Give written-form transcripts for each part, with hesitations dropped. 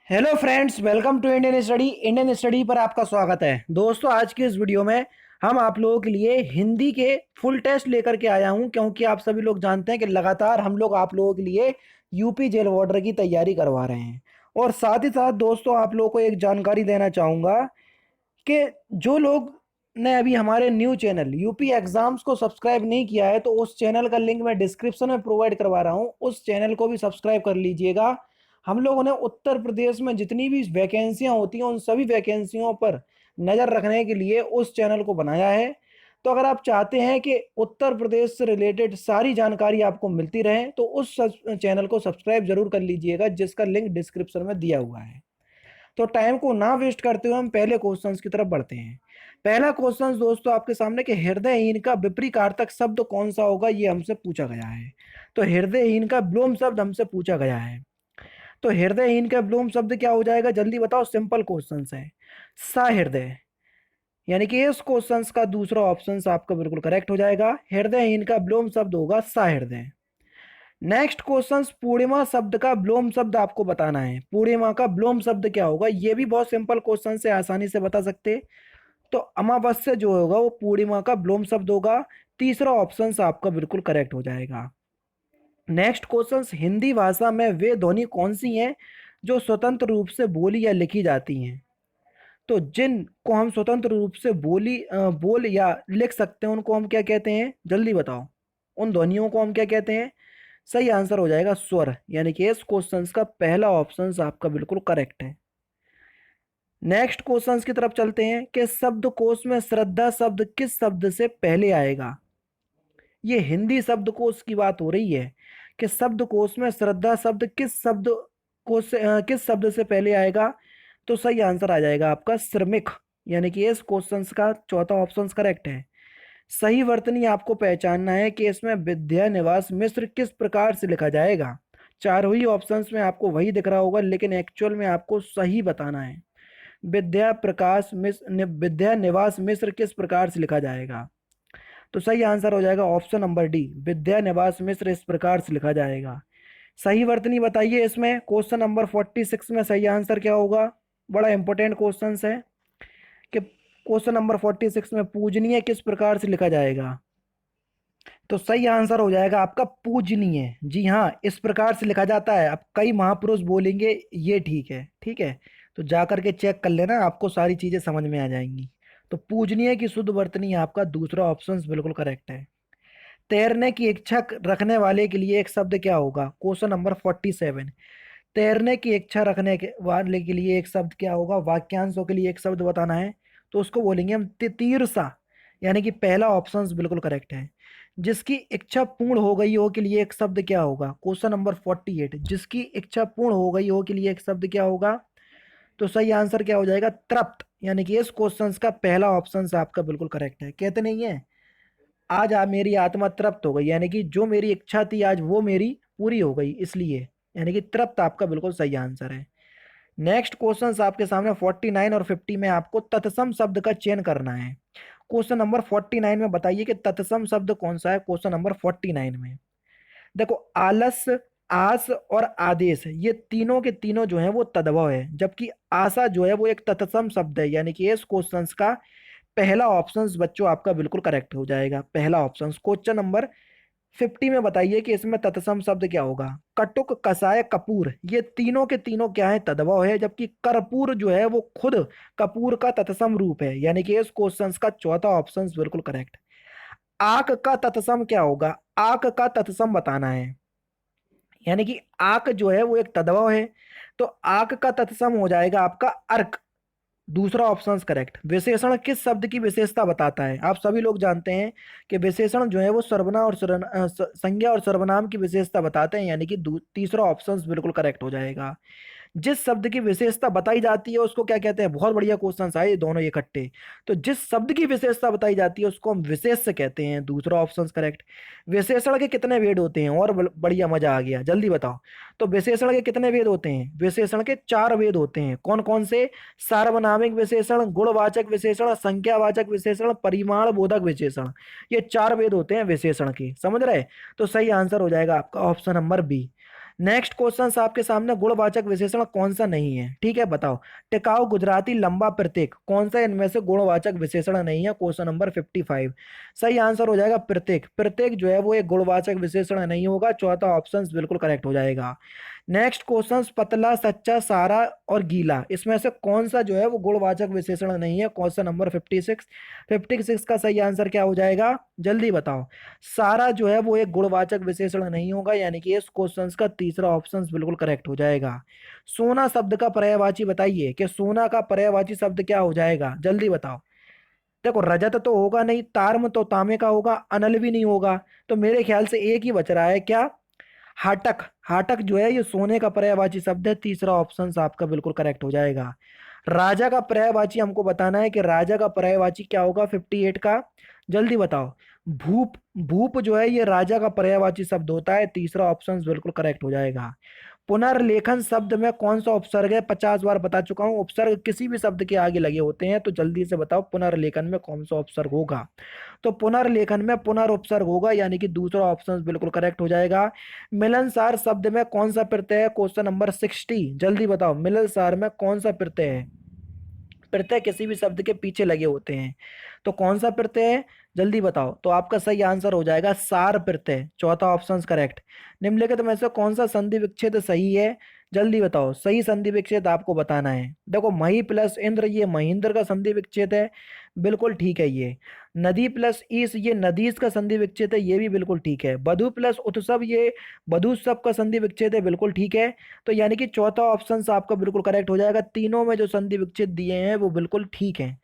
Hello friends, welcome to Indian study पर आपका स्वागत है। दोस्तों, आज की इस वीडियो में हम आप लोगों के लिए हिंदी के फुल टेस्ट लेकर के आया हूं, क्योंकि आप सभी लोग जानते हैं कि लगातार हम लोग आप लोगों के लिए यूपी जेल वार्डर की तैयारी करवा रहे हैं। और साथ ही साथ दोस्तों, आप लोगों को एक जानकारी देना चाहूँगा कि जो लोग ने अभी हमारे न्यू चैनल यूपी एग्जाम्स को सब्सक्राइब नहीं किया है, तो उस चैनल का लिंक मैं डिस्क्रिप्शन में प्रोवाइड करवा रहा हूँ। उस चैनल को भी सब्सक्राइब कर लीजिएगा। हम लोगों ने उत्तर प्रदेश में जितनी भी वैकेंसियां होती हैं, उन सभी वैकेंसियों पर नज़र रखने के लिए उस चैनल को बनाया है। तो अगर आप चाहते हैं कि उत्तर प्रदेश से रिलेटेड सारी जानकारी आपको मिलती रहे, तो उस चैनल को सब्सक्राइब जरूर कर लीजिएगा, जिसका लिंक डिस्क्रिप्शन में दिया हुआ है। तो टाइम को ना वेस्ट करते हुए हम पहले क्वेश्चंस की तरफ बढ़ते हैं। पहला क्वेश्चन दोस्तों आपके सामने कि हृदयहीन का विपरीतकारक शब्द कौन सा होगा, ये हमसे पूछा गया है। तो हृदयहीन का विलोम शब्द हमसे पूछा गया है। तो हृदयहीन का विलोम शब्द क्या हो जाएगा, जल्दी बताओ। सिंपल क्वेश्चन है, सहृदय। यानी कि इस क्वेश्चन का दूसरा ऑप्शन आपका बिल्कुल करेक्ट हो जाएगा। हृदयहीन का विलोम शब्द होगा सहृदय। नेक्स्ट क्वेश्चन, पूर्णिमा शब्द का विलोम शब्द आपको बताना है। पूर्णिमा का विलोम शब्द क्या होगा, ये भी बहुत सिंपल क्वेश्चन से आसानी से बता सकते। तो अमावस्या जो होगा वो पूर्णिमा का विलोम शब्द होगा। तीसरा ऑप्शन आपका बिल्कुल करेक्ट हो जाएगा। नेक्स्ट क्वेश्चन, हिंदी भाषा में वे ध्वनि कौन सी हैं जो स्वतंत्र रूप से बोली या लिखी जाती हैं। तो जिन को हम स्वतंत्र रूप से बोल या लिख सकते हैं, उनको हम क्या कहते हैं, जल्दी बताओ। उन ध्वनियों को हम क्या कहते हैं। सही आंसर हो जाएगा स्वर। यानी कि इस क्वेश्चन का पहला ऑप्शन आपका बिल्कुल करेक्ट है। नेक्स्ट क्वेश्चन की तरफ चलते हैं कि शब्दकोश में श्रद्धा शब्द किस शब्द से पहले आएगा। ये हिंदी शब्दकोश की बात हो रही है कि शब्दकोश में श्रद्धा शब्द किस शब्द से पहले आएगा। तो सही आंसर आ जाएगा आपका श्रमिक। यानी कि इस क्वेश्चन का चौथा ऑप्शन करेक्ट है। सही वर्तनी आपको पहचानना है कि इसमें विद्या निवास मिश्र किस प्रकार से लिखा जाएगा। चारों ही ऑप्शंस में आपको वही दिख रहा होगा, लेकिन एक्चुअल में आपको सही बताना है। विद्या निवास मिश्र किस प्रकार से लिखा जाएगा। तो सही आंसर हो जाएगा ऑप्शन नंबर डी, विद्या निवास मिश्र इस प्रकार से लिखा जाएगा। सही वर्तनी बताइए, इसमें क्वेश्चन नंबर 46 में सही आंसर क्या होगा। बड़ा इंपॉर्टेंट क्वेश्चन है कि क्वेश्चन नंबर 46 में पूजनीय किस प्रकार से लिखा जाएगा। तो सही आंसर हो जाएगा आपका पूजनीय। जी हाँ, इस प्रकार से लिखा जाता है। अब कई महापुरुष बोलेंगे, ये ठीक है, ठीक है। तो जा करके चेक कर लेना, आपको सारी चीजें समझ में आ जाएंगी। तो पूजनीय की शुद्ध वर्तनी आपका दूसरा ऑप्शन बिल्कुल करेक्ट है। तैरने की इच्छा रखने वाले के लिए एक शब्द क्या होगा, क्वेश्चन नंबर 47। तैरने की इच्छा रखने के वाले के लिए एक शब्द क्या होगा, वाक्यांशों के लिए एक शब्द बताना है। तो उसको बोलेंगे हम तितीर्षा। यानी कि पहला ऑप्शन बिल्कुल करेक्ट है। जिसकी इच्छा पूर्ण हो गई हो के लिए एक शब्द क्या होगा, क्वेश्चन नंबर 48। जिसकी इच्छा पूर्ण हो गई हो के लिए एक शब्द क्या होगा। तो सही आंसर क्या हो जाएगा, तृप्त। यानी कि इस क्वेश्चन का पहला ऑप्शन आपका बिल्कुल करेक्ट है। कहते नहीं है, आज मेरी आत्मा तृप्त हो गई, यानी कि जो मेरी इच्छा थी आज वो मेरी पूरी हो गई, इसलिए। यानी कि तृप्त आपका बिल्कुल सही आंसर है। नेक्स्ट क्वेश्चन आपके सामने 49 और 50 में आपको तत्सम शब्द का चयन करना है। क्वेश्चन नंबर 49 में बताइए कि तत्सम शब्द कौन सा है। क्वेश्चन नंबर 49 में देखो, आलस, आस और आदेश, ये तीनों के तीनों जो है वो तद्भव है, जबकि आशा जो है वो एक तत्सम शब्द है। यानी कि इस क्वेश्चन का पहला ऑप्शन बच्चों आपका बिल्कुल करेक्ट हो जाएगा। पहला ऑप्शन क्वेश्चन नंबर 50 में बताइए कि इसमें तत्सम शब्द क्या होगा। कटुक, कसाय, कपूर, ये तीनों के तीनों क्या है, तद्भव है, जबकि कर्पूर जो है वो खुद कपूर का तत्सम रूप है। यानी कि इस क्वेश्चन का चौथा ऑप्शन बिल्कुल करेक्ट। आक का तत्सम क्या होगा, आक का तत्सम बताना है। यानी कि आक जो है वो एक तद्भव है, तो आक का तत्सम हो जाएगा आपका अर्क। दूसरा ऑप्शन करेक्ट। विशेषण किस शब्द की विशेषता बताता है। आप सभी लोग जानते हैं कि विशेषण जो है वो सर्वनाम और संज्ञा और सर्वनाम की विशेषता बताते हैं। यानी कि तीसरा ऑप्शन बिल्कुल करेक्ट हो जाएगा। जिस शब्द की विशेषता बताई जाती है उसको क्या कहते हैं। बहुत बढ़िया क्वेश्चन आए दोनों इकट्ठे। तो जिस शब्द की विशेषता बताई जाती है उसको हम विशेष से कहते हैं। दूसरा ऑप्शन करेक्ट। विशेषण के कितने भेद होते हैं, और बढ़िया मजा आ गया, जल्दी बताओ। तो विशेषण के कितने भेद होते हैं, विशेषण के 4 भेद होते हैं। कौन कौन से, सार्वनामिक विशेषण, गुणवाचक विशेषण, संख्यावाचक विशेषण, परिमाण बोधक विशेषण, ये 4 भेद होते हैं विशेषण के, समझ रहे। तो सही आंसर हो जाएगा आपका option number B. Next question आपके सामने, गुणवाचक विशेषण कौन सा नहीं है, ठीक है बताओ। टिकाऊ, गुजराती, लंबा, प्रत्येक, कौन सा इनमें से गुणवाचक विशेषण नहीं है? Question number 55। सही आंसर हो जाएगा प्रत्येक। प्रत्येक जो है वो एक गुणवाचक विशेषण नहीं होगा, चौथा ऑप्शन बिल्कुल करेक्ट हो जाएगा। नेक्स्ट क्वेश्चन, पतला, सच्चा, सारा और गीला, इसमें से कौन सा जो है वो गुणवाचक विशेषण नहीं है? Question number 56। 56 का सही आंसर क्या हो जाएगा, जल्दी बताओ। सारा जो है वो एक गुणवाचक विशेषण नहीं होगा, यानी कि इस क्वेश्चन का तीसरा ऑप्शन बिल्कुल करेक्ट हो जाएगा। सोना शब्द का पर्यायवाची बताइए कि सोना का पर्यायवाची शब्द क्या हो जाएगा, जल्दी बताओ। देखो, रजत तो होगा नहीं, ताम्र तो तांबे का होगा, अनल भी नहीं होगा, तो मेरे ख्याल से एक ही बच रहा है, क्या? हाटक। हाटक जो है ये सोने का पर्यायवाची शब्द है, तीसरा ऑप्शन आपका बिल्कुल करेक्ट हो जाएगा। राजा का पर्यायवाची हमको बताना है कि राजा का पर्यायवाची क्या होगा 58 का, जल्दी बताओ। भूप। भूप जो है ये राजा का पर्यायवाची शब्द होता है, तीसरा ऑप्शन बिल्कुल करेक्ट हो जाएगा। पुनर्लेखन शब्द में कौन सा उपसर्ग है? 50 बार बता चुका हूं, उपसर्ग किसी भी शब्द के आगे लगे होते हैं, तो जल्दी से बताओ पुनर्लेखन में कौन सा उपसर्ग होगा? तो पुनर्लेखन में पुनर उपसर्ग होगा, यानी कि दूसरा ऑप्शन बिल्कुल करेक्ट हो जाएगा। मिलनसार शब्द में कौन सा प्रत्यय है? क्वेश्चन नंबर 60, जल्दी बताओ, मिलनसार में कौन सा प्रत्यय है? प्रत्यय किसी भी शब्द के पीछे लगे होते हैं, तो कौन सा प्रत्यय है, जल्दी बताओ। तो आपका सही आंसर हो जाएगा सार प्रत्यय, चौथा ऑप्शन करेक्ट। निम्नलिखित में से कौन सा संधि विच्छेद सही है, जल्दी बताओ। सही संधि विच्छेद आपको बताना है। देखो, मही प्लस इंद्र ये महेंद्र का संधि विच्छेद है, बिल्कुल ठीक है ये। नदी प्लस ईस ये नदीस का संधि विच्छेद है, ये भी बिल्कुल ठीक है। बधु प्लस उत्सव ये बधुसव का संधि विच्छेद है, बिल्कुल ठीक है। तो यानी कि चौथा ऑप्शन आपका बिल्कुल करेक्ट हो जाएगा, तीनों में जो संधि विच्छेद दिए हैं वो बिल्कुल ठीक है।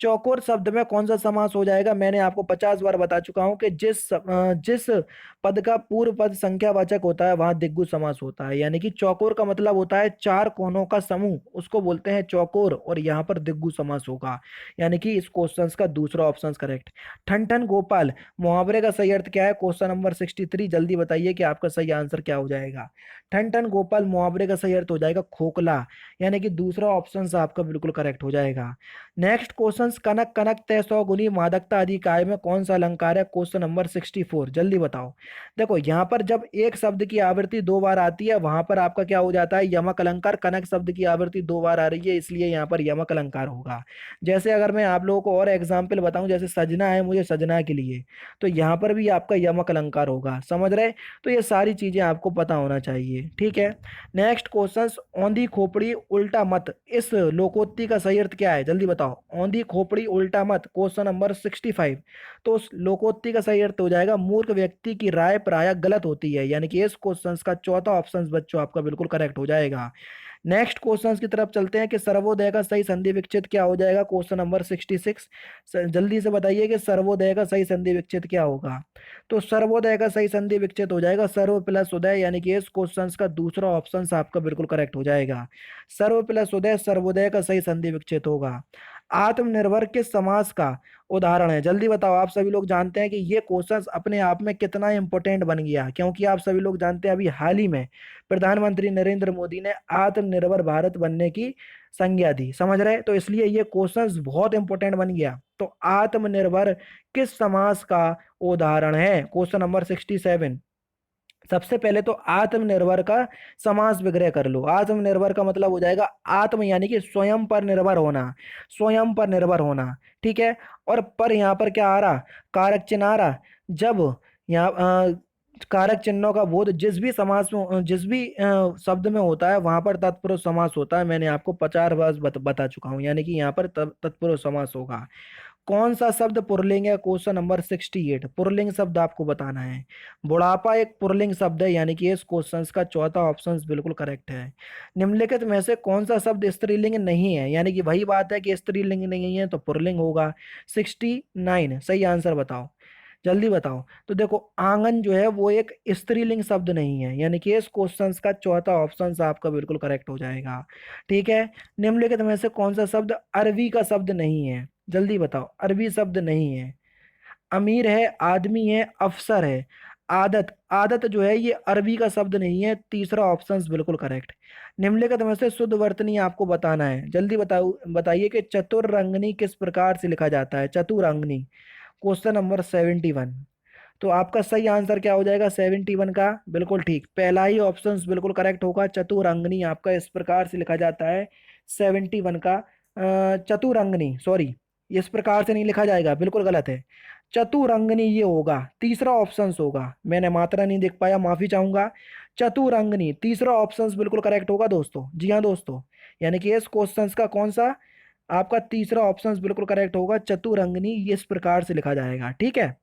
चौकोर शब्द में कौन सा समास हो जाएगा? मैंने आपको 50 बार बता चुका हूं कि जिस पद का पूर्व पद संख्यावाचक होता है वहां दिग्गु समास होता है, यानी कि चौकोर का मतलब होता है चार कोनों का समूह, उसको बोलते हैं चौकोर, और यहाँ पर दिग्गु समास होगा, यानी कि इस क्वेश्चन का दूसरा ऑप्शन करेक्ट। ठन ठन गोपाल मुहावरे का सही अर्थ क्या है? क्वेश्चन नंबर 63, जल्दी बताइए कि आपका सही आंसर क्या हो जाएगा। ठन ठन गोपाल मुहावरे का सही अर्थ हो जाएगा खोखला, यानी कि दूसरा ऑप्शन आपका बिल्कुल करेक्ट हो जाएगा। नेक्स्ट क्वेश्चन, कनक कनक तय सौ गुनी मादकता आदि काय में कौन सा अलंकार है? क्वेश्चन नंबर 64, जल्दी बताओ। देखो, यहाँ पर जब एक शब्द की आवृत्ति 2 बार आती है वहां पर आपका क्या हो जाता है? यमक अलंकार। कनक शब्द की आवृत्ति 2 बार आ रही है, इसलिए यहाँ पर यमक अलंकार होगा। जैसे अगर मैं आप लोगों को और एग्जाम्पल बताऊं, जैसे सजना है मुझे सजना के लिए, तो यहाँ पर भी आपका यमक अलंकार होगा, समझ रहे? तो ये सारी चीजें आपको पता होना चाहिए, ठीक है। नेक्स्ट क्वेश्चन, औंधी खोपड़ी उल्टा मत, इस लोकोक्ति का सही अर्थ क्या है? जल्दी बताओ। औंधी खोपड़ी उल्टा मत, क्वेश्चन नंबर 65। तो उस लोकोक्ति का सही अर्थ हो जाएगा मूर्ख व्यक्ति की राय प्रायः गलत होती है, यानी कि इस क्वेश्चन का चौथा ऑप्शन बच्चों आपका बिल्कुल करेक्ट हो जाएगा। नेक्स्ट क्वेश्चन की तरफ चलते हैं कि सर्वोदय का सही संधि विच्छेद क्या हो जाएगा? Question number 66। जल्दी से बताइए कि सर्वोदय का सही संधि विच्छेद क्या होगा? तो सर्वोदय का सही संधि विच्छेद हो जाएगा सर्व प्लस उदय, यानी कि इस क्वेश्चन का दूसरा ऑप्शन आपका बिल्कुल करेक्ट हो जाएगा। सर्व प्लस उदय सर्वोदय का सही संधि विच्छेद होगा। आत्मनिर्भर किस समास का उदाहरण है? जल्दी बताओ। आप सभी लोग जानते हैं कि ये क्वेश्चन अपने आप में कितना इंपॉर्टेंट बन गया, क्योंकि आप सभी लोग जानते हैं अभी हाल ही में प्रधानमंत्री नरेंद्र मोदी ने आत्मनिर्भर भारत बनने की संज्ञा दी, समझ रहे? तो इसलिए ये क्वेश्चन बहुत इंपॉर्टेंट बन गया। तो आत्मनिर्भर किस समास का उदाहरण है? Question number 67। सबसे पहले तो आत्मनिर्भर का समास विग्रह कर लो। आत्मनिर्भर का मतलब हो जाएगा आत्म, यानी कि स्वयं पर निर्भर होना, स्वयं पर निर्भर होना, ठीक है। और पर यहाँ पर क्या आ रहा? कारक चिन्ह आ रहा। जब यहाँ कारक चिन्हों का बोध जिस भी समास में जिस भी शब्द में होता है वहां पर तत्पुरुष समास होता है, मैंने आपको 50 बार बता चुका हूँ, यानी कि यहाँ पर तत्पुरुष समास होगा। कौन सा शब्द पुल्लिंग है? क्वेश्चन नंबर 68, पुल्लिंग शब्द आपको बताना है। बुढ़ापा एक पुल्लिंग शब्द है, यानी कि इस क्वेश्चन का चौथा ऑप्शन बिल्कुल करेक्ट है। निम्नलिखित में से कौन सा शब्द स्त्रीलिंग नहीं है? यानी कि वही बात है कि स्त्रीलिंग नहीं है तो पुल्लिंग होगा। 69 सही आंसर बताओ, जल्दी बताओ। तो देखो, आंगन जो है वो एक स्त्रीलिंग शब्द नहीं है, यानी कि इस क्वेश्चन का चौथा ऑप्शन आपका बिल्कुल करेक्ट हो जाएगा, ठीक है। निम्नलिखित में से कौन सा शब्द अरबी का शब्द नहीं है? जल्दी बताओ, अरबी शब्द नहीं है। अमीर है, आदमी है, अफसर है, आदत। आदत जो है ये अरबी का शब्द नहीं है, तीसरा ऑप्शन बिल्कुल करेक्ट। निम्नलिखित में से शुद्ध वर्तनी आपको बताना है, जल्दी बताओ। बताइए कि चतुरंगनी किस प्रकार से लिखा जाता है? चतुरंगनी, क्वेश्चन नंबर 71। तो आपका सही आंसर क्या हो जाएगा 71 का? बिल्कुल ठीक, पहला ही ऑप्शन बिल्कुल करेक्ट होगा। चतुरंगनी आपका इस प्रकार से लिखा जाता है 71 का। चतुरंगनी, सॉरी, इस प्रकार से नहीं लिखा जाएगा, बिल्कुल गलत है। चतुरंगनी ये होगा, तीसरा ऑप्शन होगा। मैंने मात्रा नहीं देख पाया, माफी चाहूंगा। चतुरंगनी तीसरा ऑप्शन बिल्कुल करेक्ट होगा दोस्तों। जी हाँ दोस्तों, यानी कि इस क्वेश्चन का कौन सा आपका तीसरा ऑप्शन बिल्कुल करेक्ट होगा, चतुरंगनी ये इस प्रकार से लिखा जाएगा। ठीक है,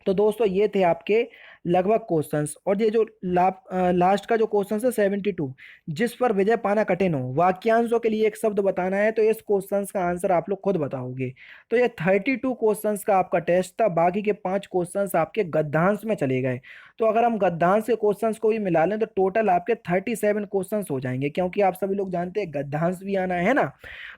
तो दोस्तों ये थे आपके लगभग क्वेश्चंस। और ये जो लास्ट का जो क्वेश्चन है 72, जिस पर विजय पाना कठिन हो, वाक्यांशों के लिए एक शब्द बताना है, तो इस क्वेश्चंस का आंसर आप लोग खुद बताओगे। तो ये 32 क्वेश्चंस का आपका टेस्ट था, बाकी के 5 क्वेश्चंस आपके गद्यांश में चले गए। तो अगर हम गद्यांश के क्वेश्चंस को भी मिला लें तो टोटल आपके 37 क्वेश्चंस हो जाएंगे, क्योंकि आप सभी लोग जानते हैं गद्यांश भी आना है ना।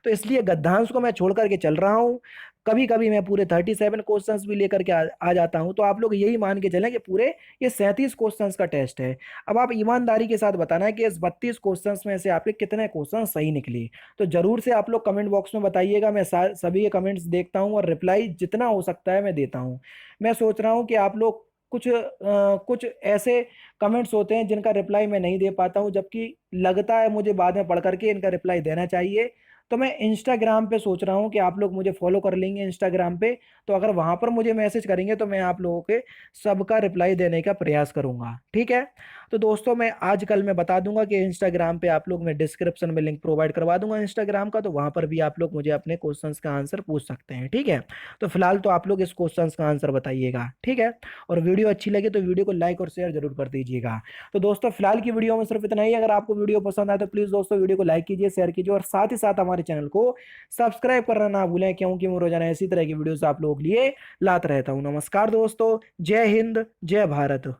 तो इसलिए गद्यांश को मैं छोड़ करके चल रहा हूँ। कभी कभी मैं पूरे 37 क्वेश्चंस भी लेकर के आ जाता हूं। तो आप लोग यही मान के चलें कि पूरे ये 37 क्वेश्चंस का टेस्ट है। अब आप ईमानदारी के साथ बताना है कि इस 32 क्वेश्चंस में से आपके कितने क्वेश्चन सही निकले। तो जरूर से आप लोग कमेंट बॉक्स में बताइएगा, मैं सभी के कमेंट्स देखता हूँ और रिप्लाई जितना हो सकता है मैं देता हूँ। मैं सोच रहा हूँ कि आप लोग कुछ ऐसे कमेंट्स होते हैं जिनका रिप्लाई मैं नहीं दे पाता हूँ, जबकि लगता है मुझे बाद में पढ़ करके इनका रिप्लाई देना चाहिए। तो मैं इंस्टाग्राम पे सोच रहा हूँ कि आप लोग मुझे फॉलो कर लेंगे इंस्टाग्राम पे। तो अगर वहां पर मुझे मैसेज करेंगे तो मैं आप लोगों के सबका रिप्लाई देने का प्रयास करूंगा। ठीक है, तो दोस्तों मैं आज कल मैं बता दूंगा कि इंस्टाग्राम पे आप लोग, मैं डिस्क्रिप्शन में लिंक प्रोवाइड करवा दूंगा इंस्टाग्राम का, तो वहां पर भी आप लोग मुझे अपने क्वेश्चंस का आंसर पूछ सकते हैं। ठीक है, तो फिलहाल तो आप लोग इस क्वेश्चंस का आंसर बताइएगा। ठीक है, और वीडियो अच्छी लगे तो वीडियो को लाइक और शेयर जरूर कर दीजिएगा। तो दोस्तों फिलहाल की वीडियो में सिर्फ इतना ही। अगर आपको वीडियो पसंद आए तो प्लीज दोस्तों वीडियो को लाइक कीजिए, शेयर कीजिए और साथ ही साथ हमारे चैनल को सब्सक्राइब करना ना भूलें, क्योंकि मैं रोजाना इसी तरह की वीडियोस आप लोगों के लिए लाता रहता हूं। नमस्कार दोस्तों, जय हिंद, जय भारत।